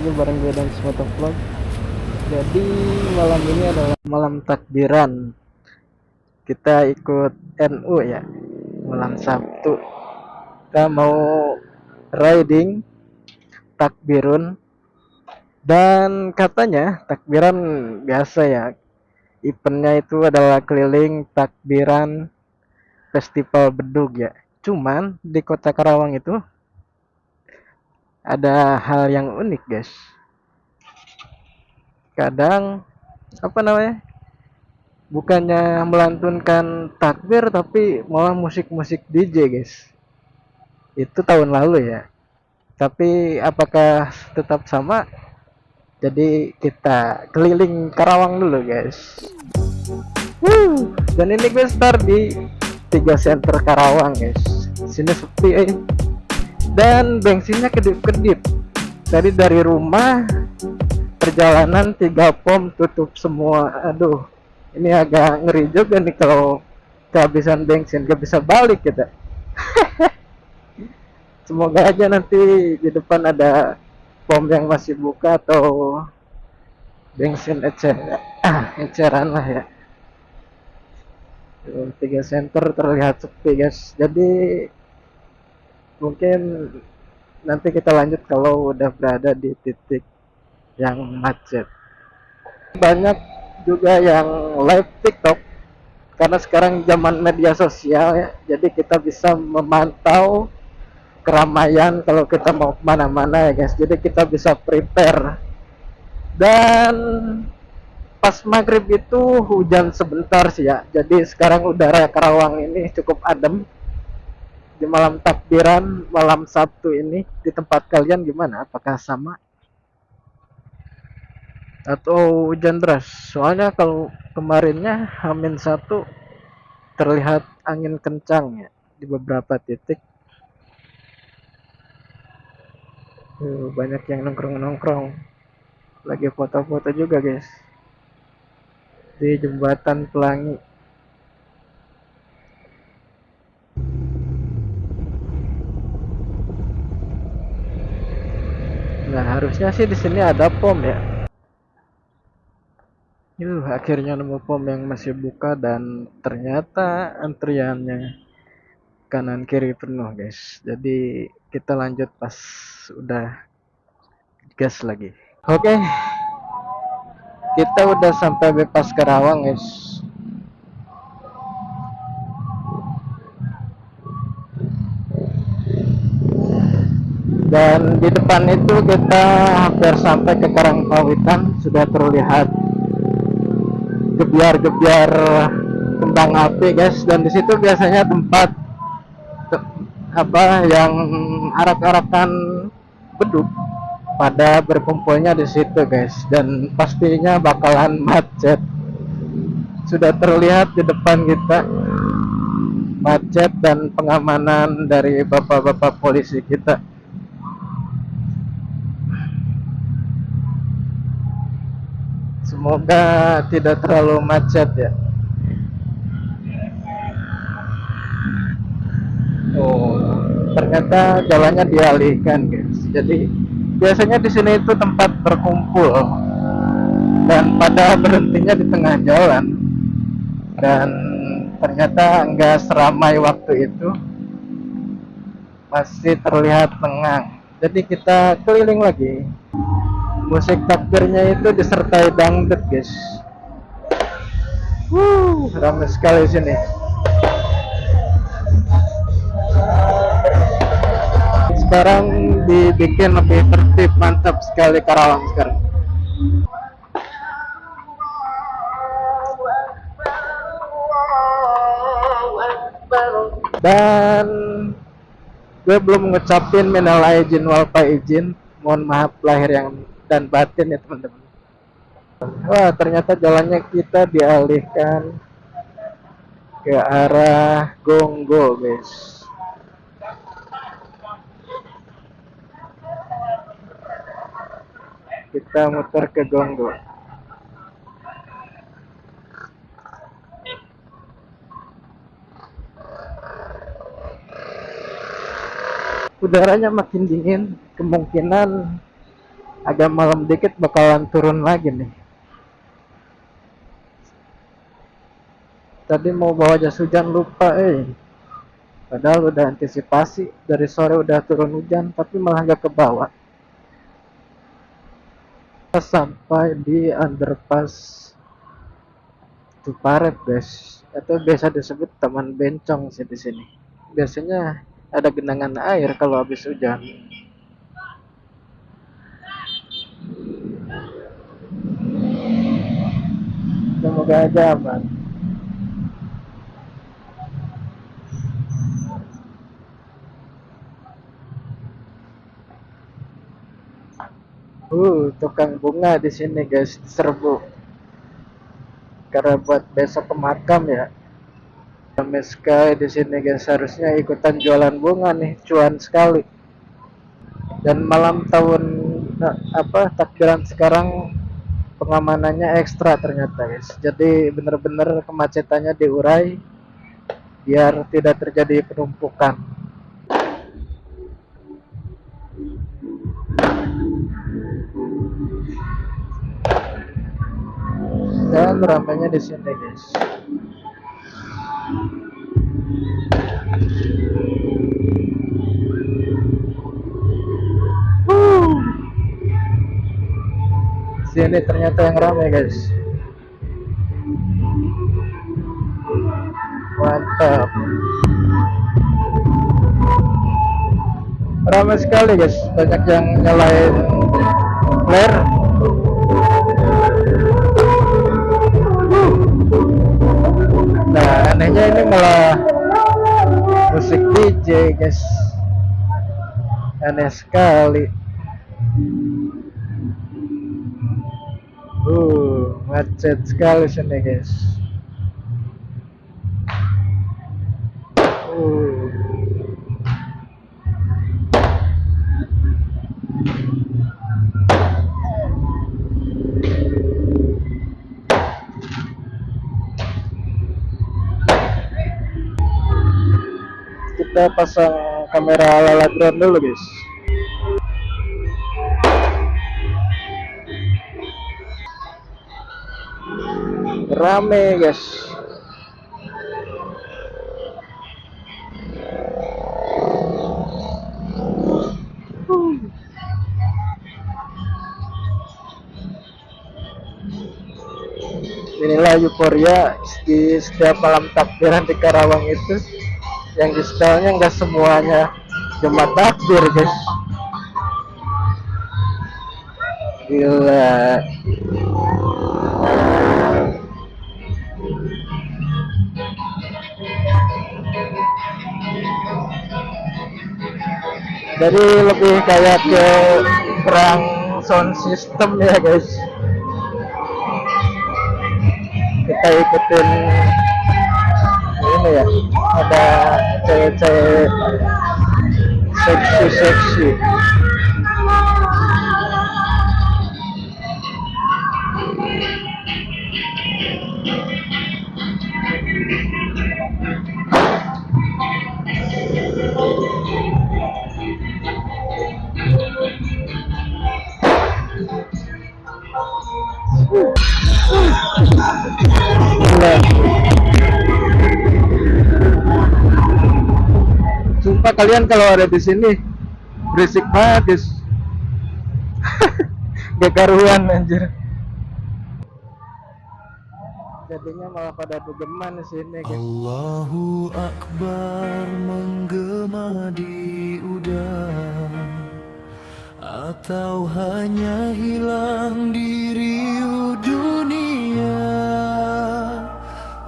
lagi bareng gue dan Vlog. Jadi malam ini adalah malam takbiran. Kita ikut NU ya. Malam Sabtu. Kita mau riding takbirun, dan katanya takbiran biasa ya. Eventnya itu adalah keliling takbiran festival bedug ya. Cuman di kota Karawang itu ada hal yang unik guys. Kadang apa namanya, bukannya melantunkan takbir tapi malah musik-musik DJ guys. Itu tahun lalu ya, tapi apakah tetap sama? Jadi kita keliling Karawang dulu guys. Dan ini gue start di 3 Center Karawang guys. Sini sepi dan bensinnya kedip-kedip. Tadi dari rumah perjalanan 3 pom tutup semua. Aduh, ini agak ngeri juga nih kalau kehabisan bensin, gak bisa balik kita. Semoga aja nanti di depan ada pom yang masih buka atau bensin eceran lah ya. 3 Center terlihat sepi guys. Jadi mungkin nanti kita lanjut kalau udah berada di titik yang macet. Banyak juga yang live TikTok karena sekarang zaman media sosial ya. Jadi kita bisa memantau keramaian kalau kita mau kemana-mana ya guys. Jadi kita bisa prepare. Dan pas maghrib itu hujan sebentar sih ya. Jadi sekarang udara Karawang ini cukup adem di malam takbiran malam Sabtu ini. Di tempat kalian gimana? Apakah sama atau hujan deras? Soalnya kalau kemarinnya H-1 terlihat angin kencang ya di beberapa titik. Banyak yang nongkrong-nongkrong, lagi foto-foto juga guys di jembatan Pelangi. Nah, harusnya sih di sini ada pom ya. Akhirnya nemu pom yang masih buka dan ternyata antriannya kanan kiri penuh guys. Jadi kita lanjut pas udah gas lagi. Oke, kita udah sampai bebas Karawang guys. Dan di depan itu kita hampir sampai ke Karangpawitan. Sudah terlihat gebiar-gebiar kembang api guys, dan di situ biasanya tempat apa yang arak-arakan beduk pada berkumpulnya di situ guys, dan pastinya bakalan macet. Sudah terlihat di depan kita macet dan pengamanan dari bapak-bapak polisi kita. Semoga tidak terlalu macet ya. Ternyata jalannya dialihkan guys. Jadi biasanya di sini itu tempat berkumpul, dan pada berhentinya di tengah jalan. Dan ternyata enggak seramai waktu itu, masih terlihat lengang. Jadi kita keliling lagi. Musik takbirnya itu disertai dangdut guys. Ramai sekali sini. Sekarang dibikin lebih tertib, mantap sekali Karawang sekarang. Dan gue belum ngucapin minal aidin wal faizin, mohon maaf lahir yang dan batin ya teman-teman. Wah, ternyata jalannya kita dialihkan ke arah Gonggo guys. Kita muter ke Gonggo. Udaranya makin dingin, kemungkinan agak malam dikit bakalan turun lagi nih. Tadi mau bawa jas hujan lupa, padahal udah antisipasi dari sore udah turun hujan, tapi malah gak ke bawah. Sampai di underpass Tuparet, guys, atau biasa disebut Taman Bencong sih di sini. Biasanya ada genangan air kalau habis hujan. Semoga aja aman. Tukang bunga di sini, guys, serbu. Karena buat besok ke makam ya. Rame sekali di sini, guys. Harusnya ikutan jualan bunga nih, cuan sekali. Dan malam tahun takbiran sekarang pengamanannya ekstra ternyata, guys. Jadi bener-bener kemacetannya diurai biar tidak terjadi penumpukan. Dan ramainya di sini, guys. Sini ternyata yang ramai, guys. Mantap. Ramai sekali, guys. Banyak yang nyalain flare. Nah, anehnya ini malah musik DJ, guys. Aneh sekali. Macet sekali sini, guys. Kita pasang kamera ala drone dulu, guys. Rame, guys. Inilah euforia di setiap malam takbiran di Karawang itu. Yang di setelnya nggak semuanya cuma takbir, guys. Gila. Jadi lebih kayak ke perang sound system ya, guys. Kita ikutin ini ya, ada cewek-cewek seksi. Sumpah kalian kalau ada di sini berisik banget, guys. Gak karuan, anjir. Jadinya malah pada dugeman di sini, guys. Allahu Akbar menggema di udara, atau hanya hilang di riuh dunia.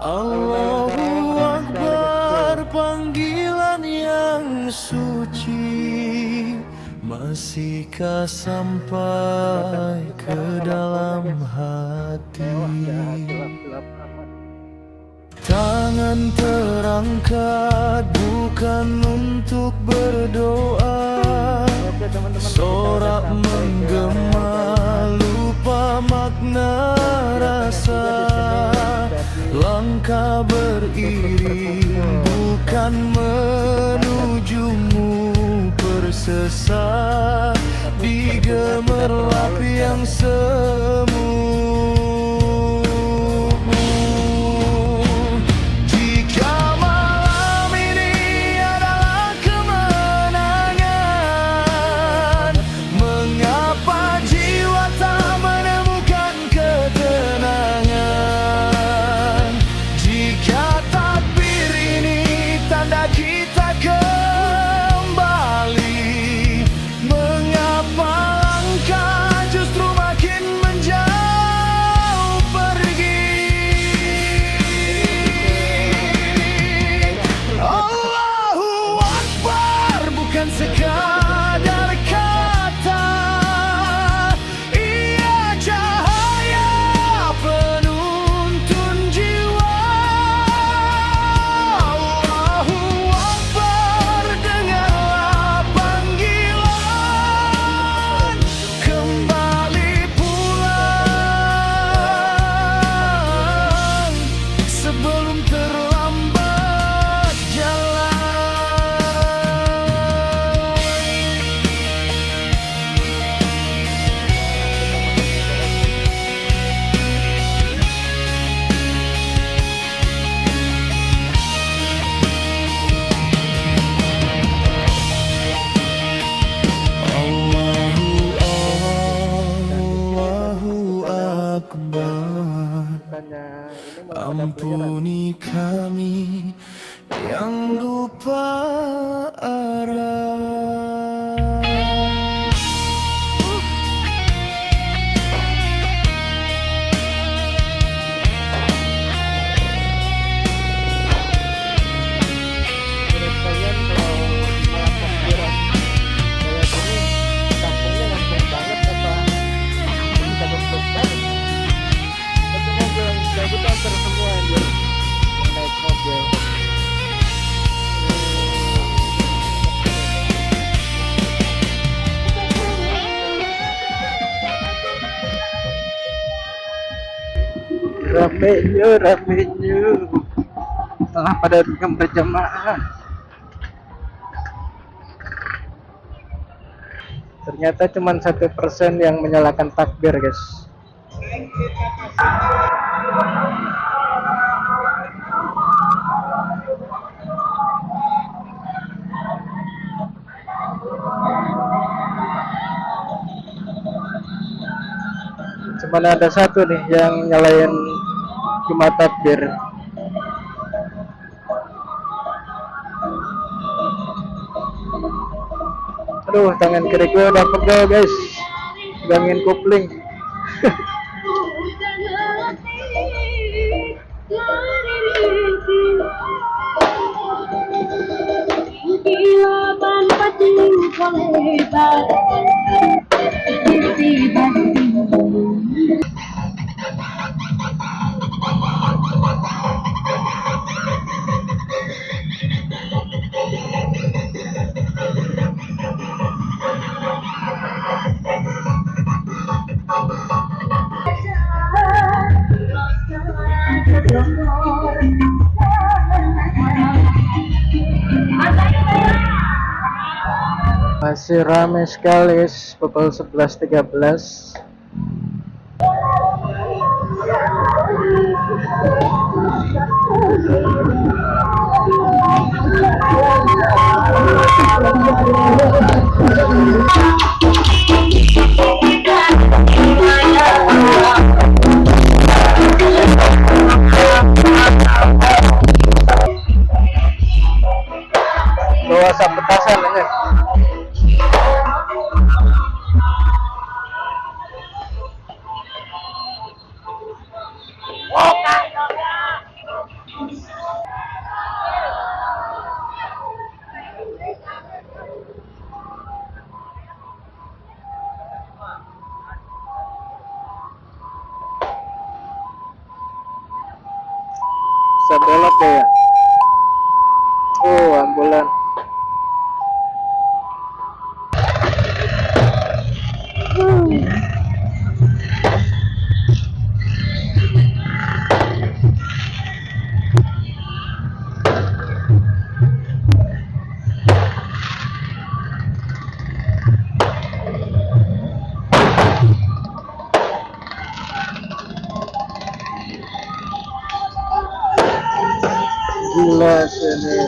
Allahu Akbar, panggilan yang suci, masihkah sampai ke dalam hati? Tangan terangkat bukan untuk berdoa, sorak menggema lupa makna rasa. Langkah beriring bukan menujumu, persesat di gemerlap yang semu. Jika malam ini adalah kemenangan, mengapa jiwa tak menemukan ketenangan? Jika takbir ini tanda kita kembali, mengapa langkah justru makin menjauh pergi? Allahu Akbar bukan sekadar kata, ia cahaya penuntun jiwa. Allahu Akbar, dengarlah panggilan, kembali pulang sebelum terlambat jalan. Allahu Akbar. Bukannya ini malah ada pelajaran. Ampuni kami yang lupa arah. Menurut kalian kalau malam takbiran kayak gini, kampungnya langsung banget apa bisa bentuk banget? Tapi mobil saya itu antar semua anjir yang naik mobil. Ramenya telah pada duduk berjamaah. Ternyata cuma 1% yang menyalakan takbir, guys. Cuman ada satu nih yang nyalain cuma takbir. Aduh, tangan kiri gue udah pegel, guys. Pegangin kopling. Masih ramai sekali, guys. Pukul 11.13. Bawa asap petasan ini. Bisa belok ya. Oh, ambulan. Gila sini.